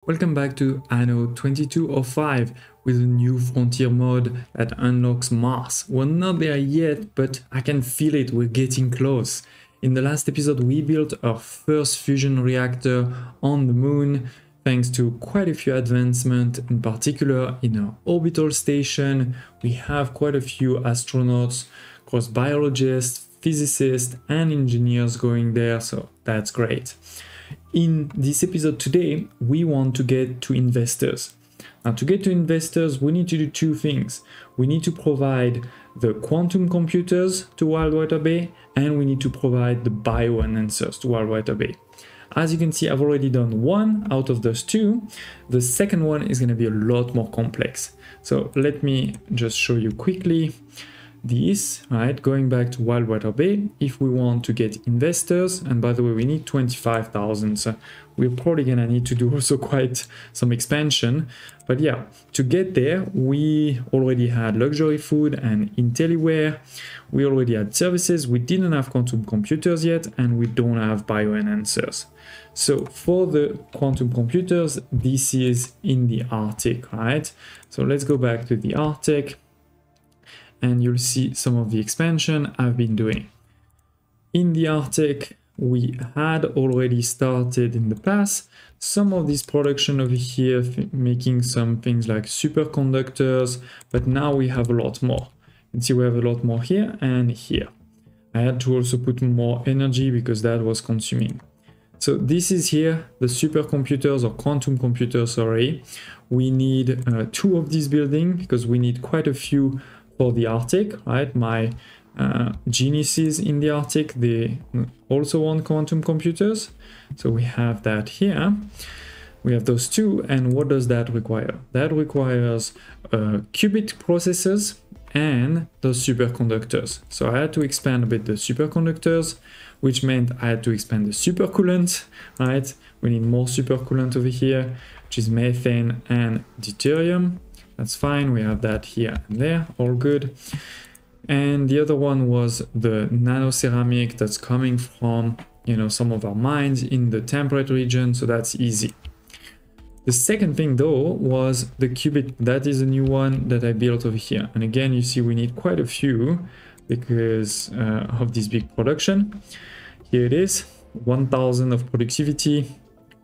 Welcome back to Anno 2205 with a new frontier mode that unlocks Mars. We're not there yet, but I can feel it, we're getting close. In the last episode we built our first fusion reactor on the moon, thanks to quite a few advancements, in particular in our orbital station. We have quite a few astronauts, of course biologists, physicists and engineers going there, so that's great. In this episode today, we want to get to investors. Now, to get to investors, we need to do two things. We need to provide the quantum computers to Wildwater Bay, and we need to provide the bioenhancers to Wildwater Bay. As you can see, I've already done one out of those two. The second one is going to be a lot more complex. So let me just show you quickly this, right? Going back to Wildwater Bay, if we want to get investors, and by the way, we need 25,000, so we're probably gonna need to do also quite some expansion. But yeah, to get there, we already had luxury food and IntelliWare, we already had services, we didn't have quantum computers yet, and we don't have bioenhancers. So for the quantum computers, this is in the Arctic, right? So let's go back to the Arctic, and you'll see some of the expansion I've been doing. In the Arctic, we had already started in the past some of this production over here, making some things like superconductors, but now we have a lot more. You can see we have a lot more here and here. I had to also put more energy because that was consuming. So this is here, the supercomputers or quantum computers, sorry. We need two of these buildings because we need quite a few for the Arctic, right? My geniuses in the Arctic, they also want quantum computers. So we have that here. We have those two, and what does that require? That requires qubit processors and those superconductors. So I had to expand a bit the superconductors, which meant I had to expand the supercoolant, right? We need more supercoolant over here, which is methane and deuterium. That's fine, we have that here and there, all good. And the other one was the nanoceramic that's coming from, you know, some of our mines in the temperate region, so that's easy. The second thing though was the qubit. That is a new one that I built over here. And again, you see we need quite a few because of this big production. Here it is, 1000 of productivity,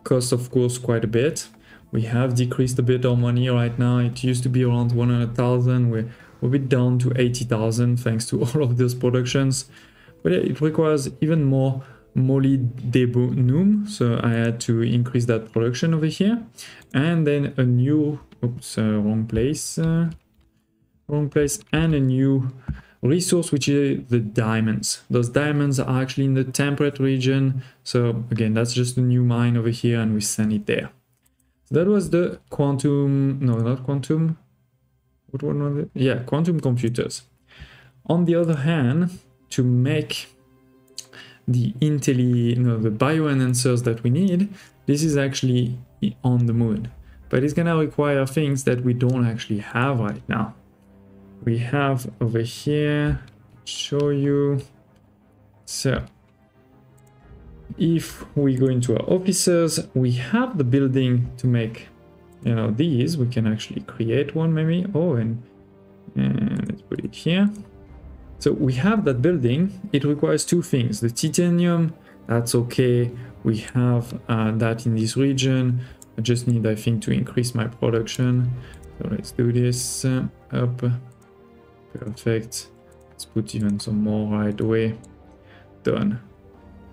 cost of course quite a bit. We have decreased a bit our money right now. It used to be around 100,000. We're a bit down to 80,000 thanks to all of those productions. But it requires even more molybdenum. So I had to increase that production over here. And then a new, wrong place, and a new resource, which is the diamonds. Those diamonds are actually in the temperate region. So again, that's just a new mine over here and we send it there. So that was the quantum, no, not quantum. What one was it? Yeah, quantum computers. On the other hand, to make the the bioenhancers that we need, this is actually on the moon. But it's gonna require things that we don't actually have right now. We have over here, show you. So if we go into our officers, we have the building to make, you know, these. We can actually create one maybe. Oh, and let's put it here. So we have that building. It requires two things. The titanium, that's okay. We have that in this region. I just need, I think, to increase my production. So let's do this up. Perfect. Let's put even some more right away. Done.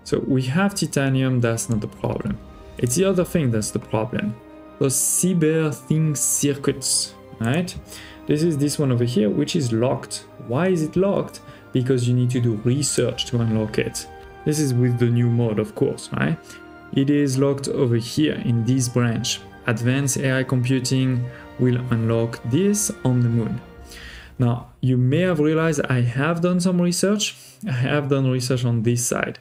So we have titanium, that's not the problem. It's the other thing that's the problem. Those cyber thing circuits, right? This is this one over here, which is locked. Why is it locked? Because you need to do research to unlock it. This is with the new mode, of course, right? It is locked over here in this branch. Advanced AI computing will unlock this on the moon. Now, you may have realized I have done some research. I have done research on this side.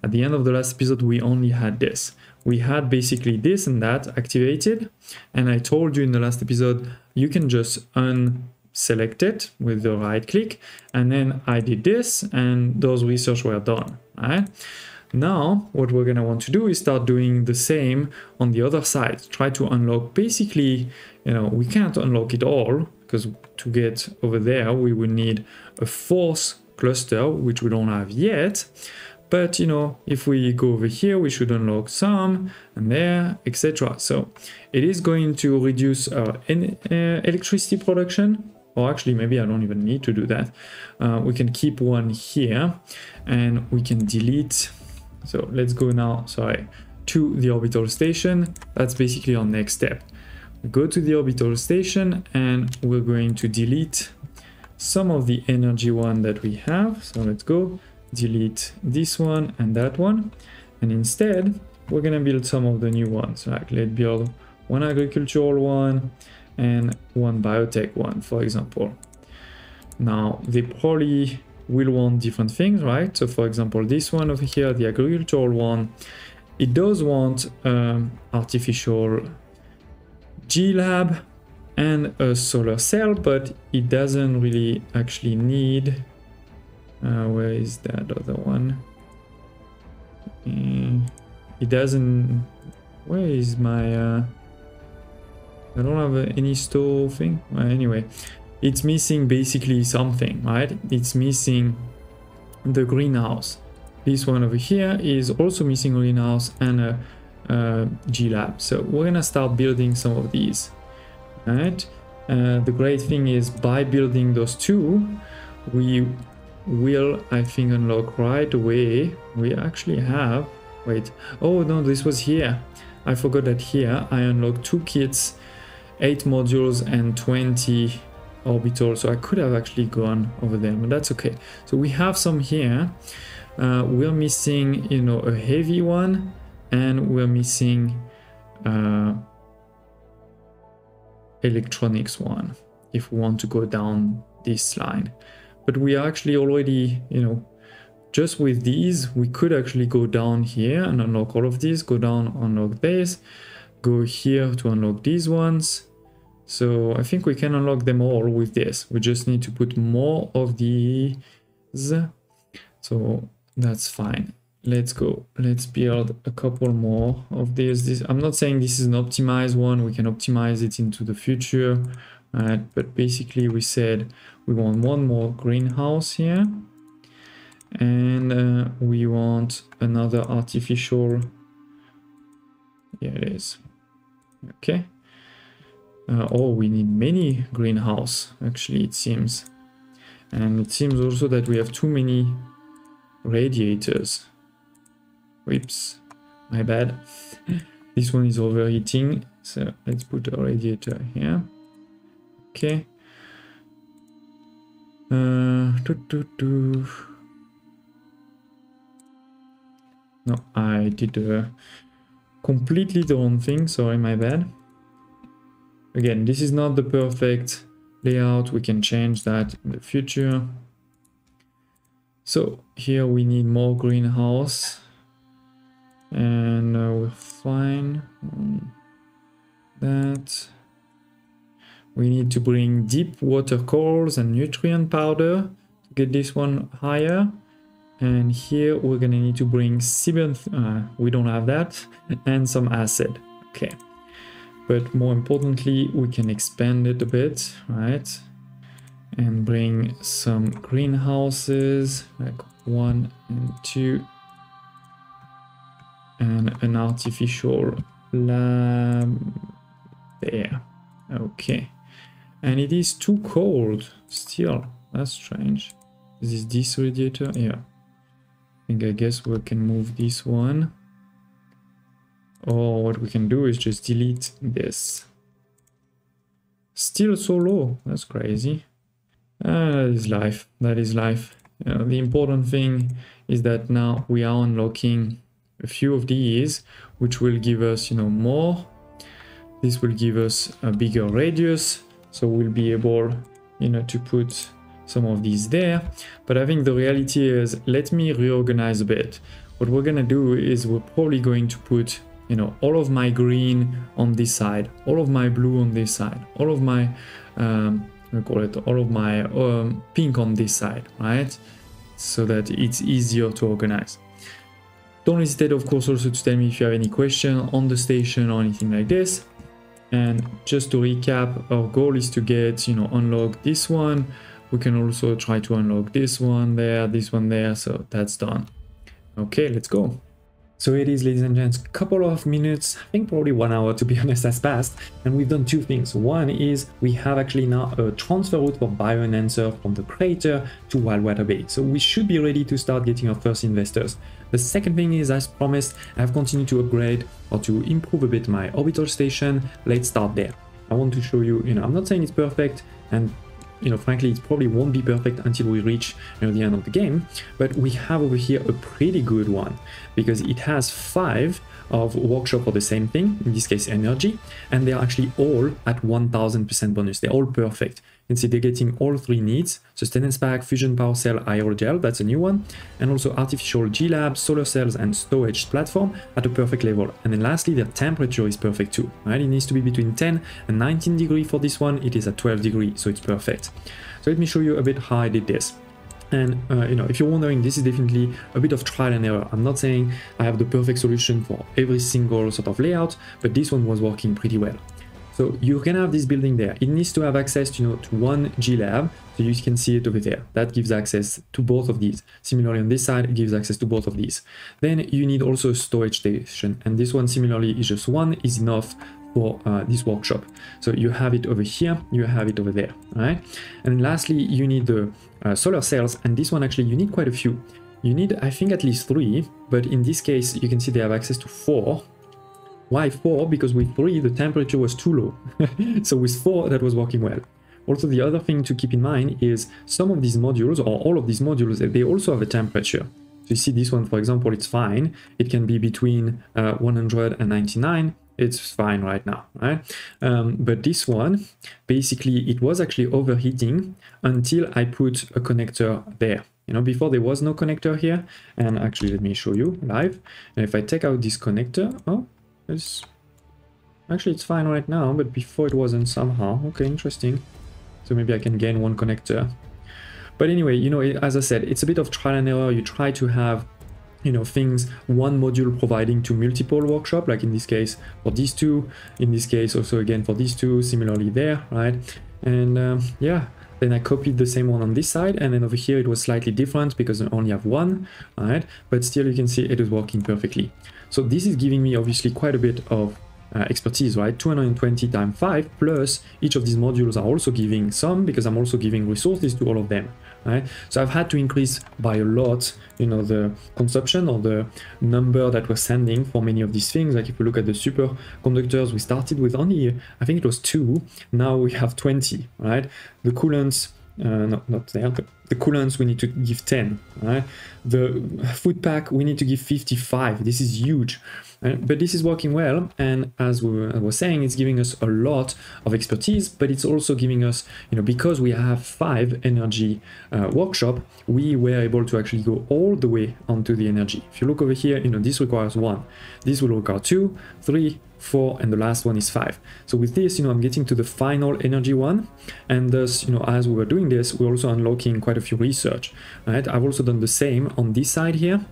At the end of the last episode, we only had this. We had basically this and that activated. And I told you in the last episode, you can just unselect it with the right click. And then I did this and those research were done. Right? Now, what we're going to want to do is start doing the same on the other side. Try to unlock, basically, we can't unlock it all, because to get over there, we will need a fourth cluster, which we don't have yet. But, if we go over here, we should unlock some, and there, etc. So it is going to reduce our electricity production. Or actually, maybe I don't even need to do that. We can keep one here, and we can delete. So let's go now, to the orbital station. That's basically our next step. We go to the orbital station, and we're going to delete some of the energy one that we have. So let's go delete this one and that one. And instead, we're gonna build some of the new ones. Like let's build one agricultural one and one biotech one, for example. Now, they probably will want different things, right? So for example, this one over here, the agricultural one, it does want artificial G-Lab and a solar cell, but it doesn't really actually need, where is that other one? It doesn't, where is my, I don't have any store thing. Well, anyway, it's missing basically something, right? It's missing the greenhouse. This one over here is also missing greenhouse and a G-Lab. So we're gonna start building some of these, right? The great thing is by building those two, we will, I think, unlock right away. We actually have, wait, oh no, this was here. I forgot that here I unlocked 2 kits, 8 modules and 20 orbitals, so I could have actually gone over there, but that's okay. So we have some here. We're missing, a heavy one, and we're missing electronics one if we want to go down this line. But we are actually already, just with these, we could actually go down here and unlock all of these, go down, unlock this, go here to unlock these ones. So I think we can unlock them all with this. We just need to put more of these. So that's fine. Let's go. Let's build a couple more of these. I'm not saying this is an optimized one. We can optimize it into the future. Right? But basically we said we want one more greenhouse here. And we want another artificial. Here it is. Okay. Oh, we need many greenhouse, actually, it seems. And it seems also that we have too many radiators. Whoops, my bad. This one is overheating, so let's put a radiator here. Okay. No, I did completely the wrong thing, sorry, my bad. Again, this is not the perfect layout. We can change that in the future. So here we need more greenhouse, and we're fine on that. We need to bring deep water corals and nutrient powder to get this one higher. And here we're gonna need to bring we don't have that, and some acid. Okay. But more importantly, we can expand it a bit, right? And bring some greenhouses, like 1 and 2. And an artificial lab there. Okay. And it is too cold still. That's strange. Is this radiator? Yeah. I guess we can move this one. Or what we can do is just delete this. Still so low. That's crazy. That is life. That is life. The important thing is that now we are unlocking a few of these, which will give us, more. This will give us a bigger radius, so we'll be able, to put some of these there. But I think the reality is, let me reorganize a bit. What we're gonna do is we're probably going to put all of my green on this side, all of my blue on this side, all of my all of my pink on this side, right? So that it's easier to organize. Don't hesitate, of course, also to tell me if you have any question on the station or anything like this. And just to recap, our goal is to get, unlock this one. We can also try to unlock this one there, so that's done. Okay, let's go. So it is, ladies and gents, couple of minutes, I think probably 1 hour to be honest, has passed, and we've done two things. One is we have actually now a transfer route for bioenhancer from the crater to Wildwater Bay. So we should be ready to start getting our first investors. The second thing is, as promised, I've continued to upgrade or to improve a bit my orbital station. Let's start there. I want to show you, I'm not saying it's perfect, and frankly, it probably won't be perfect until we reach the end of the game, but we have over here a pretty good one because it has 5 of workshop for the same thing, in this case energy, and they're actually all at 1000% bonus. They're all perfect. You can see they're getting all 3 needs: sustenance pack, fusion power cell, aerogel, that's a new one, and also artificial G-Lab, solar cells, and storage platform at a perfect level. And then lastly, their temperature is perfect too, right? It needs to be between 10 and 19 degrees for this one. It is at 12 degrees, so it's perfect. So let me show you a bit how I did this. And if you're wondering, this is definitely a bit of trial and error. I'm not saying I have the perfect solution for every single sort of layout, but this one was working pretty well. So you can have this building there. It needs to have access to one G-Lab, so you can see it over there. That gives access to both of these. Similarly on this side, it gives access to both of these. Then you need also a storage station, and this one similarly is just one is enough for this workshop. So you have it over here, you have it over there, right? And lastly, you need the solar cells, and this one actually you need quite a few. You need, I think, at least 3, but in this case, you can see they have access to 4. Why 4? Because with 3 the temperature was too low. So with 4 that was working well. Also, the other thing to keep in mind is some of these modules, or all of these modules, they also have a temperature. So you see this one, for example, it's fine. It can be between 100 and 99. It's fine right now, right? But this one, basically, it was actually overheating until I put a connector there. Before there was no connector here. And actually, let me show you live. And if I take out this connector, actually it's fine right now, but before it wasn't somehow. Okay, interesting. So maybe I can gain one connector. But anyway, as I said, it's a bit of trial and error. You try to have things, one module providing to multiple workshop, like in this case for these two, in this case also again for these two, similarly there, right? And yeah, then I copied the same one on this side, and then over here it was slightly different because I only have one, right? But still you can see it is working perfectly. So this is giving me obviously quite a bit of expertise, right? 220 times 5, plus each of these modules are also giving some, because I'm also giving resources to all of them, right? So I've had to increase by a lot, the consumption or the number that we're sending for many of these things. Like if we look at the superconductors, we started with only, I think it was 2, now we have 20, right? The coolants, not there, but the coolants we need to give 10, right? The food pack we need to give 55. This is huge, right? But this is working well, and as I was saying, it's giving us a lot of expertise, but it's also giving us, because we have 5 energy workshop, we were able to actually go all the way onto the energy. If you look over here, this requires 1, this will require 2, 3, 4, and the last one is 5. So with this, I'm getting to the final energy one, and thus, as we were doing this, we're also unlocking quite a few research, right? I've also done the same on this side here.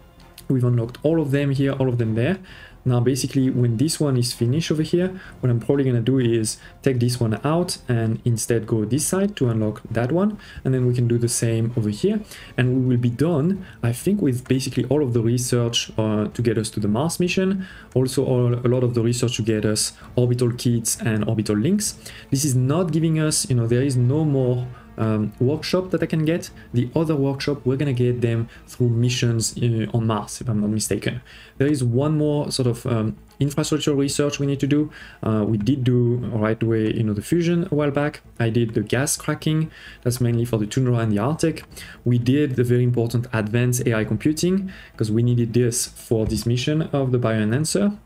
We've unlocked all of them here, all of them there. Now basically when this one is finished over here, what I'm probably going to do is take this one out and instead go this side to unlock that one, and then we can do the same over here, and we will be done, I think, with basically all of the research to get us to the Mars mission, also a lot of the research to get us orbital kits and orbital links. This is not giving us, there is no more workshop that I can get. The other workshop, we're gonna get them through missions on Mars, if I'm not mistaken. There is one more sort of infrastructure research we need to do. We did do right away, the fusion a while back. I did the gas cracking, that's mainly for the tundra and the Arctic. We did the very important advanced AI computing, because we needed this for this mission of the bioenhancer.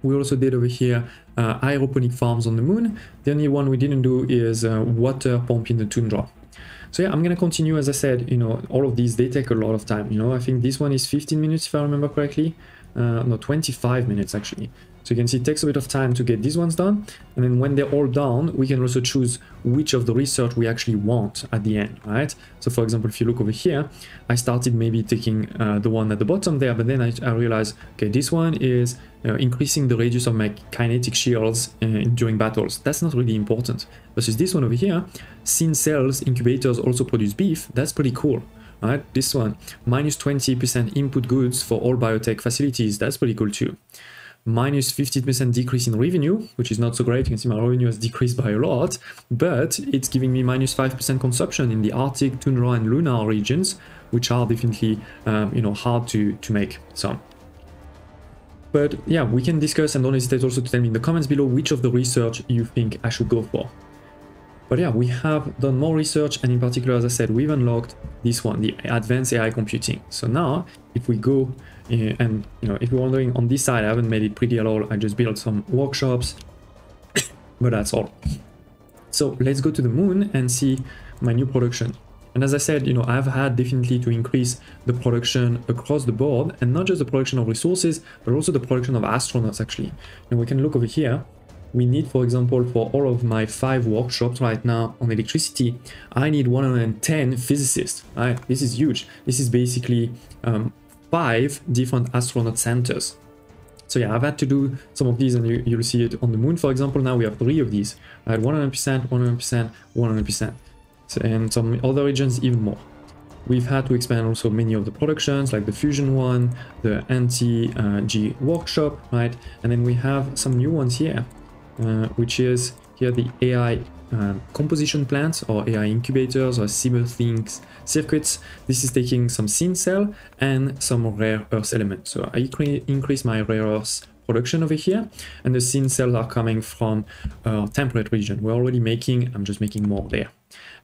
We also did over here aeroponic farms on the moon. The only one we didn't do is water pump in the tundra. So yeah, I'm gonna continue. As I said, all of these, they take a lot of time. I think this one is 15 minutes if I remember correctly. No, 25 minutes actually. So you can see it takes a bit of time to get these ones done. And then when they're all done, we can also choose which of the research we actually want at the end, right? So for example, if you look over here, I started maybe taking the one at the bottom there, but then I realized, okay, this one is increasing the radius of my kinetic shields during battles. That's not really important. Versus this one over here, sin cells incubators also produce beef. That's pretty cool. Right, this one, minus 20% input goods for all biotech facilities. That's pretty cool too. Minus 50% decrease in revenue, which is not so great. You can see my revenue has decreased by a lot, but it's giving me minus 5% consumption in the Arctic, tundra, and lunar regions, which are definitely, hard to make. So, but yeah, we can discuss, and don't hesitate also to tell me in the comments below which of the research you think I should go for. But yeah, we have done more research, and in particular, as I said, we've unlocked this one, the advanced AI computing. So now, if we go and, if you're wondering, on this side, I haven't made it pretty at all. I just built some workshops, but that's all. So let's go to the moon and see my new production. And as I said, I've had definitely to increase the production across the board, and not just the production of resources, but also the production of astronauts, actually. And we can look over here. We need, for example, for all of my 5 workshops right now on electricity, I need 110 physicists, right? This is huge. This is basically 5 different astronaut centers. So yeah, I've had to do some of these, and you'll see it on the moon, for example. Now we have 3 of these, right? 100%, 100%, 100%. So, and some other regions even more. We've had to expand also many of the productions, like the fusion one, the anti-G workshop, right? And then we have some new ones here. Which is here the AI composition plants, or AI incubators, or cyberthings circuits. This is taking some sin cell and some rare earth elements. So I increase my rare earth production over here, and the sin cells are coming from temperate region. We're already making, I'm just making more there.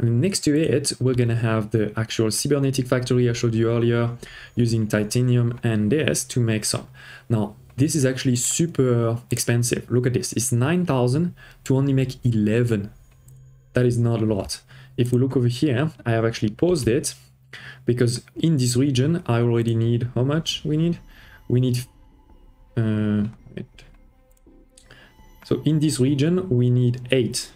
And next to it, we're gonna have the actual cybernetic factory I showed you earlier, using titanium and this to make some. Now, this is actually super expensive. Look at this. It's 9,000 to only make 11. That is not a lot. If we look over here, I have actually paused it because in this region, I already need, how much we need? We need, so in this region, we need 8.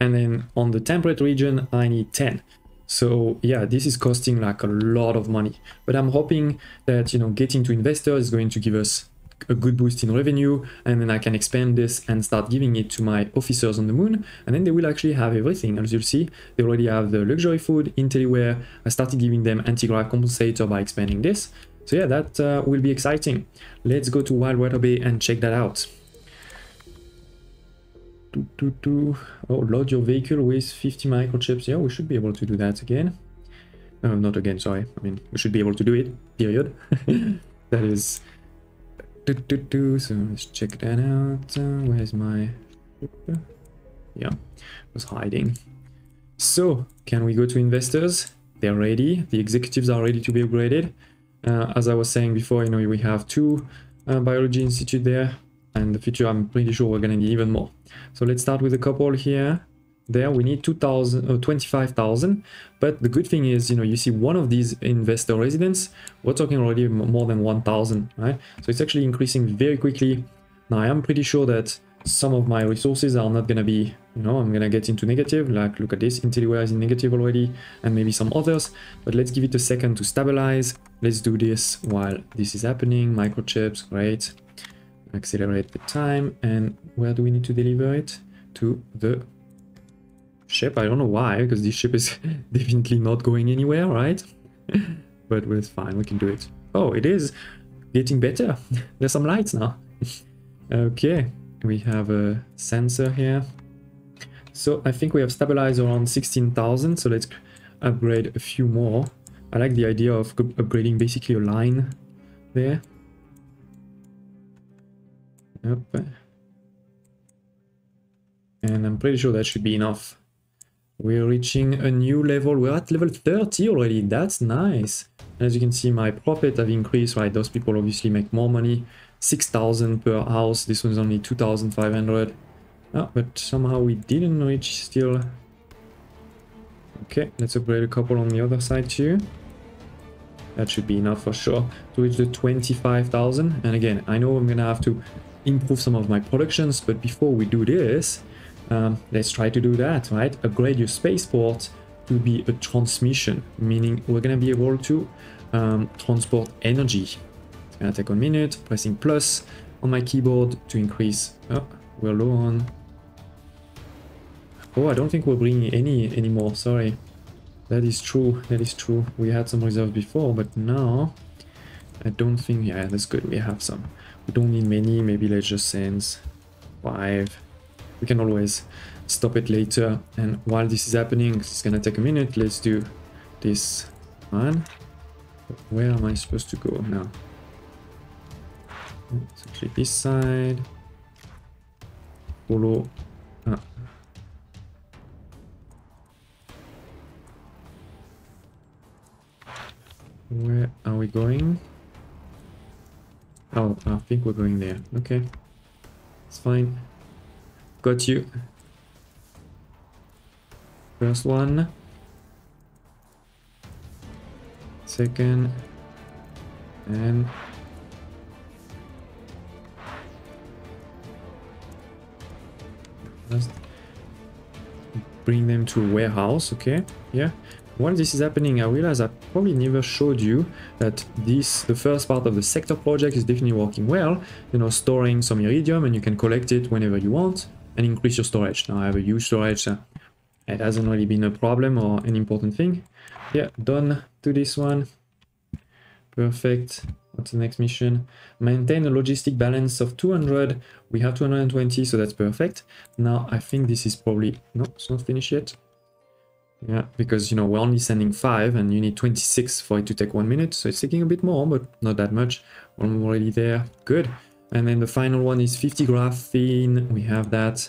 And then on the temperate region, I need 10. So yeah, this is costing like a lot of money. But I'm hoping that, getting to investors is going to give us a good boost in revenue, and then I can expand this and start giving it to my officers on the moon, and then they will actually have everything. As you'll see, they already have the luxury food, IntelliWare. I started giving them anti-grav compensator by expanding this. So yeah, that will be exciting. Let's go to Wildwater Bay and check that out. Oh, load your vehicle with 50 microchips. Yeah, we should be able to do that again. Not again, sorry. I mean, we should be able to do it, period. That is... So let's check that out. Where's my... Yeah, it was hiding. So, can we go to investors? They're ready. The executives are ready to be upgraded. As I was saying before, we have 2 biology institute there. And in the future, I'm pretty sure we're gonna need even more. So let's start with a couple here. There we need 25,000, but the good thing is, you see one of these investor residents, we're talking already more than 1,000, right? So it's actually increasing very quickly. Now I am pretty sure that some of my resources are not gonna be, I'm gonna get into negative. Like, look at this, IntelliWare is in negative already, and maybe some others. But let's give it a second to stabilize. Let's do this while this is happening. Microchips, great. Accelerate the time, and where do we need to deliver it? To the ship. I don't know why, because this ship is definitely not going anywhere, right? But it's fine, we can do it. Oh, it is getting better. There's some lights now. Okay, we have a sensor here. So I think we have stabilized around 16,000, so let's upgrade a few more. I like the idea of upgrading basically a line there. Yep. And I'm pretty sure that should be enough. We're reaching a new level. We're at level 30 already. That's nice. As you can see, my profit have increased, right? Those people obviously make more money. 6,000 per house. This one's only 2,500. Oh, but somehow we didn't reach still. Okay, let's upgrade a couple on the other side too. That should be enough for sure to reach the 25,000. And again, I know I'm gonna have to improve some of my productions. But before we do this, let's try to do that, right? Upgrade your spaceport to be a transmission, meaning we're gonna be able to transport energy. It's gonna take 1 minute, pressing plus on my keyboard to increase. Oh, we're low on. Oh, I don't think we're bringing any anymore, sorry. That is true, that is true. We had some reserves before, but now I don't think, yeah, that's good, we have some. We don't need many, maybe let's just send 5. We can always stop it later. And while this is happening, it's gonna take a minute, let's do this one. Where am I supposed to go now? It's actually this side. Follow. Where are we going? Oh, I think we're going there. Okay. It's fine. Got you. First one. Second. And let's bring them to a warehouse. Okay. Yeah. While this is happening, I realize I probably never showed you that the first part of the sector project is definitely working well. You know, storing some iridium, and you can collect it whenever you want and increase your storage. Now I have a huge storage, so it hasn't really been a problem or an important thing. Yeah, done to this one. Perfect. What's the next mission? Maintain a logistic balance of 200. We have 220, so that's perfect. Now I think this is probably, no, it's not finished yet. Yeah, because, you know, we're only sending 5 and you need 26 for it to take 1 minute. So it's taking a bit more, but not that much. I'm already there. Good. And then the final one is 50 graphene. We have that.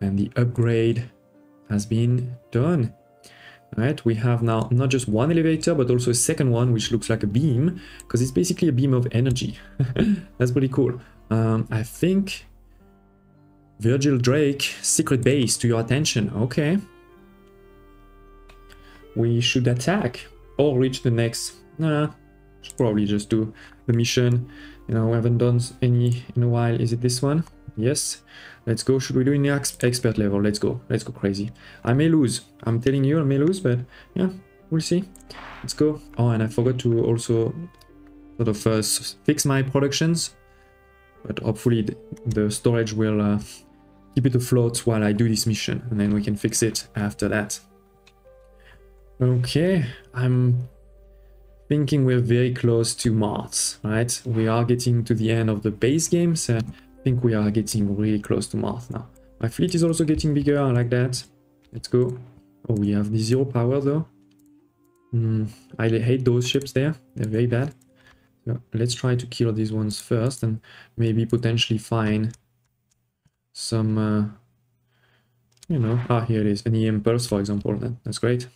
And the upgrade has been done. All right, we have now not just one elevator, but also a second one, which looks like a beam, because it's basically a beam of energy. That's pretty cool. I think Virgil Drake, secret base to your attention. Okay. We should attack or reach the next. Nah, should probably just do the mission. You know, we haven't done any in a while. Is it this one? Yes. Let's go. Should we do in the expert level? Let's go. Let's go crazy. I may lose. I'm telling you, I may lose, but yeah, we'll see. Let's go. Oh, and I forgot to also sort of fix my productions, but hopefully the storage will keep it afloat while I do this mission, and then we can fix it after that. Okay, I'm thinking we're very close to Mars, right? We are getting to the end of the base game, so I think we are getting really close to Mars now. My fleet is also getting bigger, I like that. Let's go. Oh, we have the 0 power though. I hate those ships there, they're very bad. So let's try to kill these ones first and maybe potentially find some, you know, here it is, an EM pulse for example, that's great.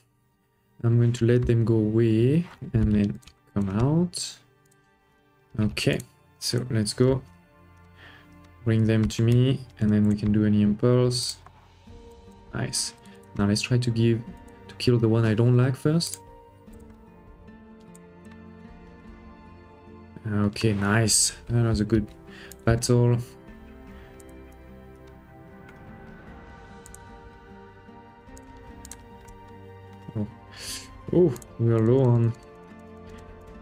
I'm going to let them go away and then come out. Okay, so let's go. Bring them to me and then we can do any impulse. Nice. Now let's try to kill the one I don't like first. Okay, nice. That was a good battle. Oh, we are low on.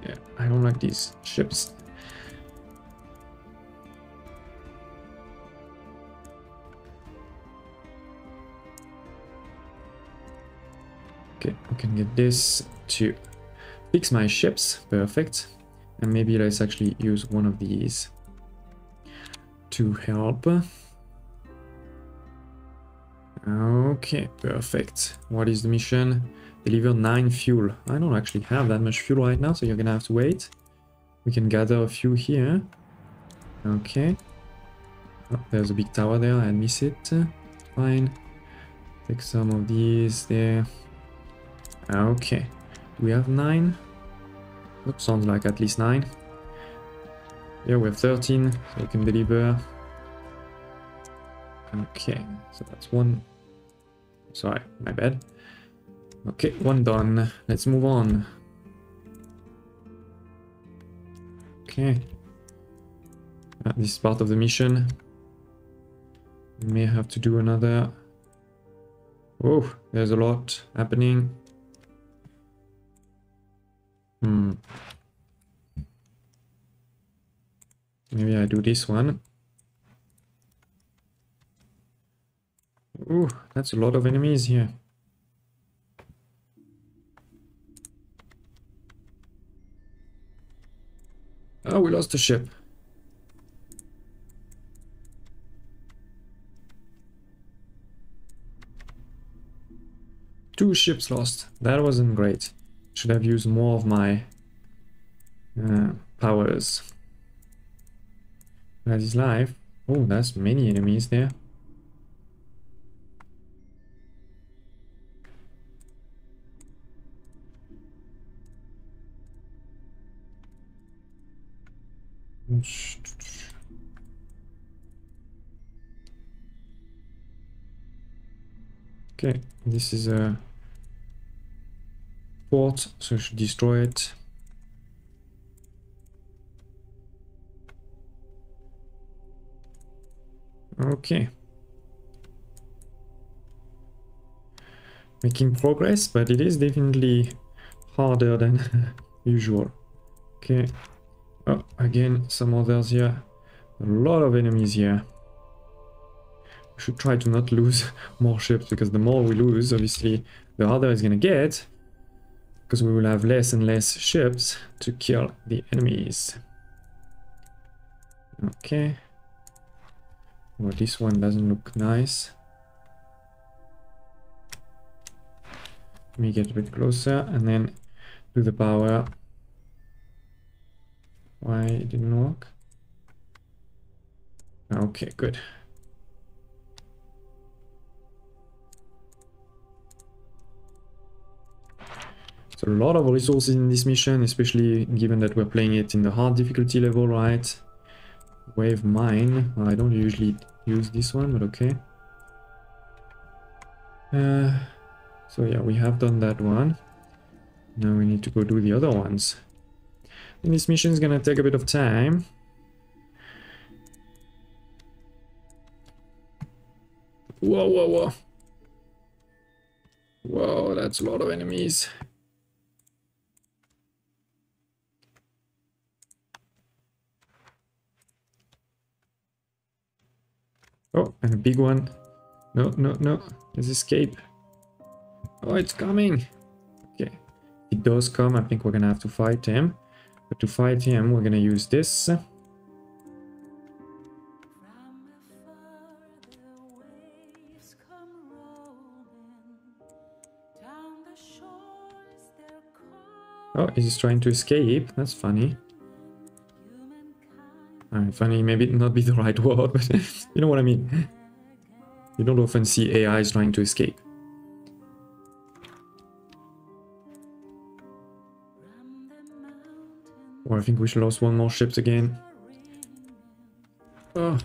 Yeah, I don't like these ships. Okay, we can get this to fix my ships. Perfect. And maybe let's actually use one of these to help. Okay, perfect. What is the mission? Deliver 9 fuel. I don't actually have that much fuel right now, so you're gonna have to wait. We can gather a few here. Okay. Oh, there's a big tower there, I miss it. Fine. Take some of these there. Okay. Do we have 9? Oh, sounds like at least 9. Yeah, we have 13, so we can deliver. Okay, so that's one. Sorry, my bad. Okay, one done. Let's move on. Okay. This is part of the mission. We may have to do another. Oh, there's a lot happening. Maybe I do this one. Ooh, that's a lot of enemies here. Oh, we lost the ship. Two ships lost. That wasn't great. Should have used more of my powers. That is life. Oh, that's many enemies there. Okay, this is a port, so I should destroy it. Okay. Making progress, but it is definitely harder than usual. Okay. Oh, again, some others here. A lot of enemies here. We should try to not lose more ships, because the more we lose, obviously, the harder it's gonna get. Because we will have less and less ships to kill the enemies. Okay. Well, this one doesn't look nice. Let me get a bit closer and then do the power. Why it didn't work? Okay, good. So a lot of resources in this mission, especially given that we're playing it in the hard difficulty level, right? Wave mine. Well, I don't usually use this one, but okay. So yeah, we have done that one. Now we need to go do the other ones. And this mission is gonna take a bit of time. Whoa, whoa, whoa. Whoa, that's a lot of enemies. Oh, and a big one. No, no, no. Let's escape. Oh, it's coming. Okay. If it does come, I think we're gonna have to fight him. But to fight him, we're gonna use this. Oh, he's trying to escape. That's funny. Funny, maybe not be the right word, but you know what I mean. You don't often see AIs trying to escape. Or I think we should lose one more ships again. Oh,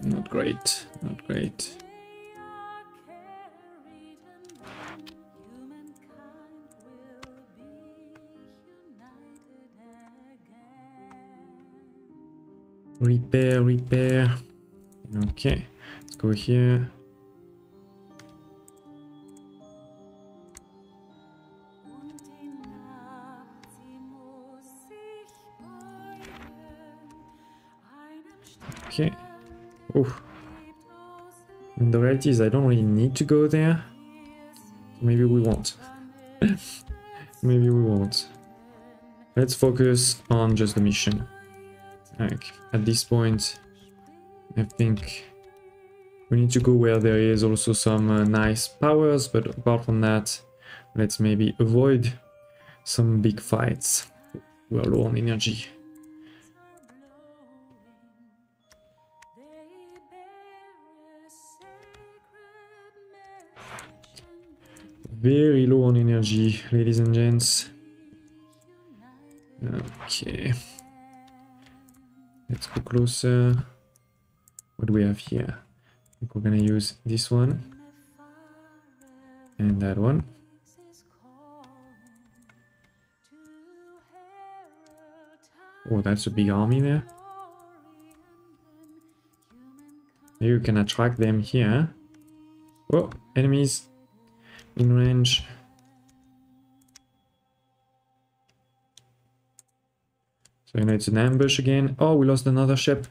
not great, not great. Repair, repair. Okay, let's go here. Okay. Oh. And the reality is I don't really need to go there. Maybe we won't. Maybe we won't. Let's focus on just the mission. Like, at this point, I think we need to go where there is also some nice powers, but apart from that, let's maybe avoid some big fights. We are low on energy. Very low on energy, ladies and gents. Okay. Let's go closer. What do we have here? I think we're gonna use this one. And that one. Oh, that's a big army there. You can attract them here. Oh, enemies in range. So, you know, it's an ambush again. Oh, we lost another ship.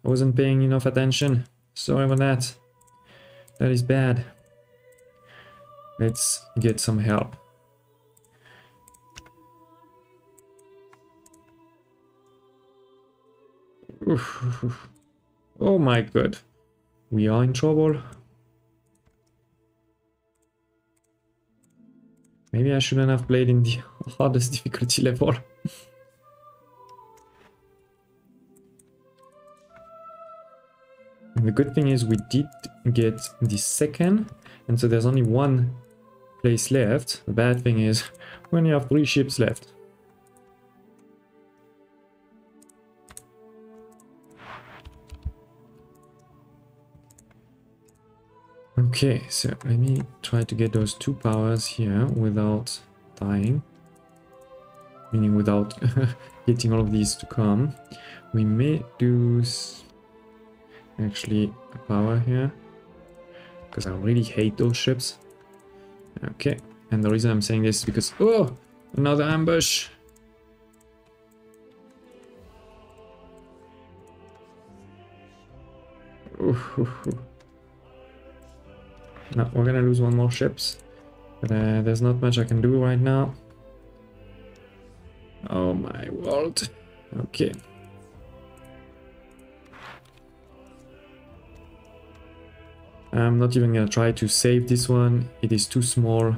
I wasn't paying enough attention. Sorry about that. That is bad. Let's get some help. Oof. Oh my god. We are in trouble. Maybe I shouldn't have played in the hardest difficulty level. And the good thing is we did get the second, and so there's only one place left. The bad thing is we only have 3 ships left. Okay, so let me try to get those 2 powers here without dying. Meaning without getting all of these to come. We may do actually a power here, because I really hate those ships. Okay, and the reason I'm saying this is because... Oh! Another ambush! Ooh. No, we're gonna lose 1 more ships, but there's not much I can do right now. Oh my world. Okay. I'm not even gonna try to save this one. It is too small.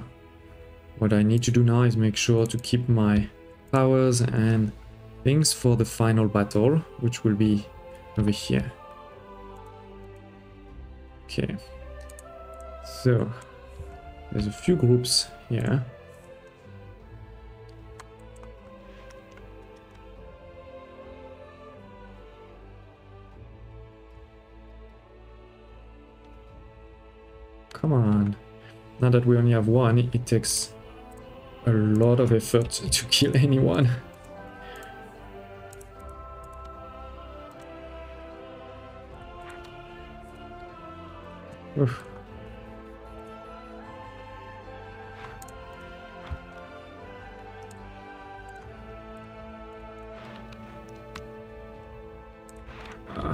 What I need to do now is make sure to keep my powers and things for the final battle, which will be over here. Okay. So, there's a few groups here. Come on. Now that we only have 1, it takes a lot of effort to kill anyone. Oof.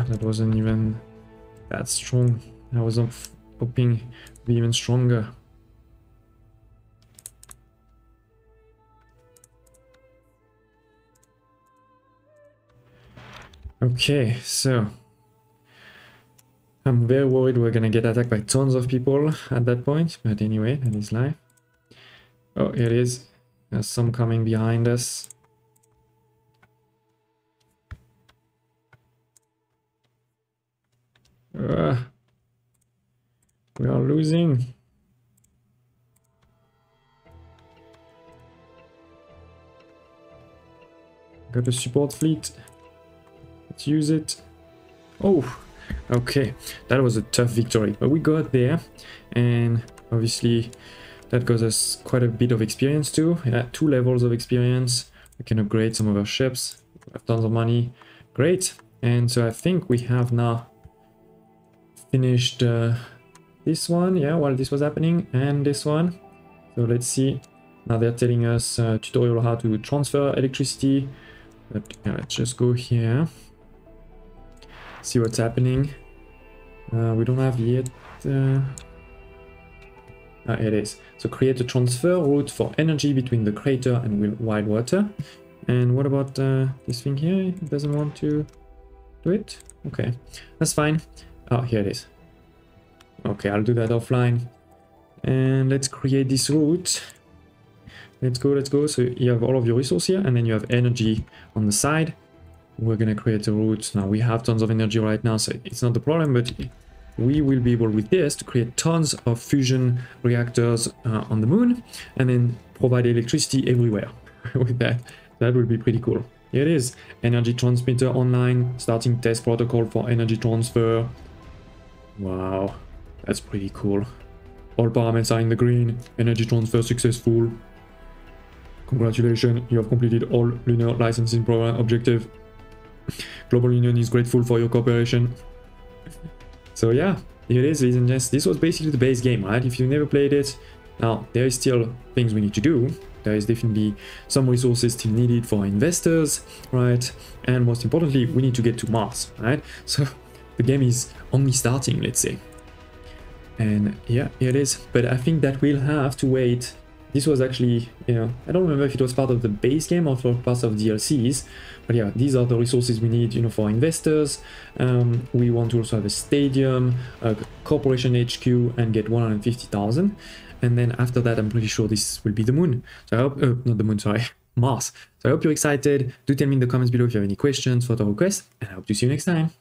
That wasn't even that strong. I was hoping to be even stronger. Okay, so I'm very worried we're gonna get attacked by tons of people at that point, but anyway, that is life. Oh, here it is. There's some coming behind us. We are losing. Got a support fleet. Let's use it. Oh, okay. That was a tough victory, but we got there. And obviously that got us quite a bit of experience too. Yeah, 2 levels of experience. We can upgrade some of our ships. We have tons of money. Great. And so I think we have now finished this one, yeah, while this was happening, and this one. So let's see. Now they're telling us tutorial how to transfer electricity. But yeah, let's just go here. See what's happening. We don't have yet... here it is. So create a transfer route for energy between the crater and wild water. And what about this thing here? It doesn't want to do it? Okay, that's fine. Oh, here it is. Okay, I'll do that offline. And let's create this route. Let's go, let's go. So you have all of your resources here, and then you have energy on the side. We're gonna create a route. Now we have tons of energy right now, so it's not the problem, but we will be able with this to create tons of fusion reactors on the moon, and then provide electricity everywhere with that. That will be pretty cool. Here it is. Energy transmitter online, starting test protocol for energy transfer. Wow, that's pretty cool. All parameters are in the green. Energy transfer successful. Congratulations, you have completed all lunar licensing program objective. Global Union is grateful for your cooperation. So yeah, here it is, ladies and gents. This was basically the base game, right? If you've never played it, now there is still things we need to do. There is definitely some resources still needed for investors, right? And most importantly, we need to get to Mars, right? So the game is only starting, let's say. And yeah, here it is. But I think that we'll have to wait. This was actually, I don't remember if it was part of the base game or for part of DLCs, but yeah, these are the resources we need, for investors. We want to also have a stadium, a corporation HQ, and get 150,000. And then after that, I'm pretty sure this will be the moon. So I hope, not the moon, sorry, Mars. So I hope you're excited. Do tell me in the comments below if you have any questions, photo requests, and I hope to see you next time.